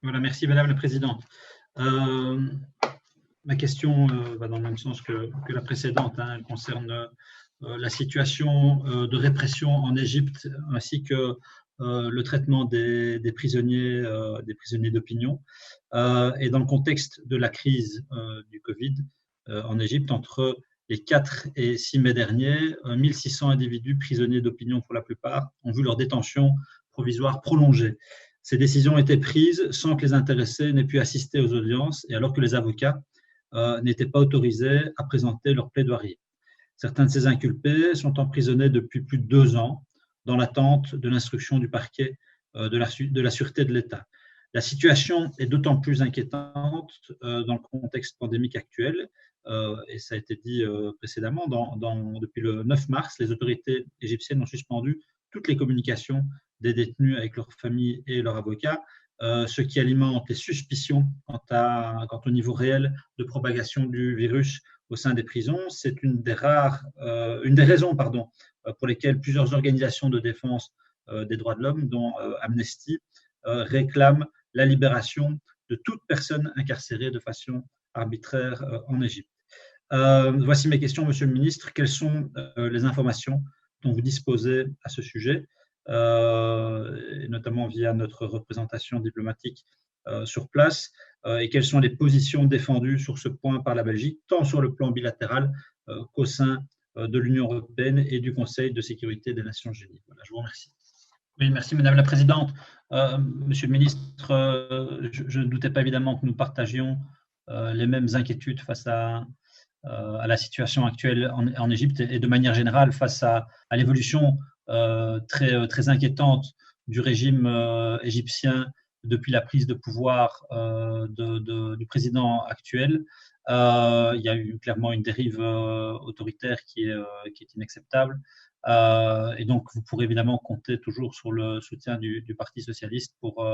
Voilà, merci Madame la Présidente. Euh, Ma question va dans le même sens que la précédente, hein. Elle concerne la situation de répression en Égypte ainsi que le traitement des prisonniers d'opinion. Et dans le contexte de la crise du Covid en Égypte, entre les 4 et 6 mai derniers, 1600 individus prisonniers d'opinion pour la plupart ont vu leur détention provisoire prolongée. Ces décisions ont été prises sans que les intéressés n'aient pu assister aux audiences et alors que les avocats n'étaient pas autorisés à présenter leur plaidoirie. Certains de ces inculpés sont emprisonnés depuis plus de 2 ans dans l'attente de l'instruction du parquet de la sûreté de l'État. La situation est d'autant plus inquiétante dans le contexte pandémique actuel, et ça a été dit précédemment, depuis le 9 mars, les autorités égyptiennes ont suspendu toutes les communications des détenus avec leurs familles et leurs avocats, ce qui alimente les suspicions quant au niveau réel de propagation du virus au sein des prisons. C'est une des raisons pour lesquelles plusieurs organisations de défense des droits de l'homme, dont Amnesty, réclament la libération de toute personne incarcérée de façon arbitraire en Égypte. Voici mes questions, Monsieur le Ministre. Quelles sont les informations dont vous disposez à ce sujet, et notamment via notre représentation diplomatique sur place, et quelles sont les positions défendues sur ce point par la Belgique, tant sur le plan bilatéral qu'au sein de l'Union européenne et du Conseil de sécurité des Nations unies. Voilà, je vous remercie. Oui, merci Madame la Présidente. Monsieur le Ministre, je ne doutais pas évidemment que nous partagions les mêmes inquiétudes face à la situation actuelle en Égypte et de manière générale face à l'évolution très inquiétante du régime égyptien depuis la prise de pouvoir du président actuel. Il y a eu clairement une dérive autoritaire qui est inacceptable. Et donc, vous pourrez évidemment compter toujours sur le soutien du Parti socialiste pour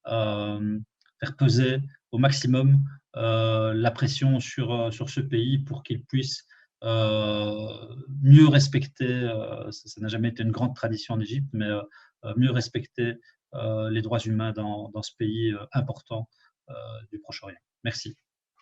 faire peser au maximum la pression sur ce pays pour qu'il puisse mieux respecter, ça n'a jamais été une grande tradition en Égypte, mais mieux respecter les droits humains dans ce pays important du Proche-Orient. Merci.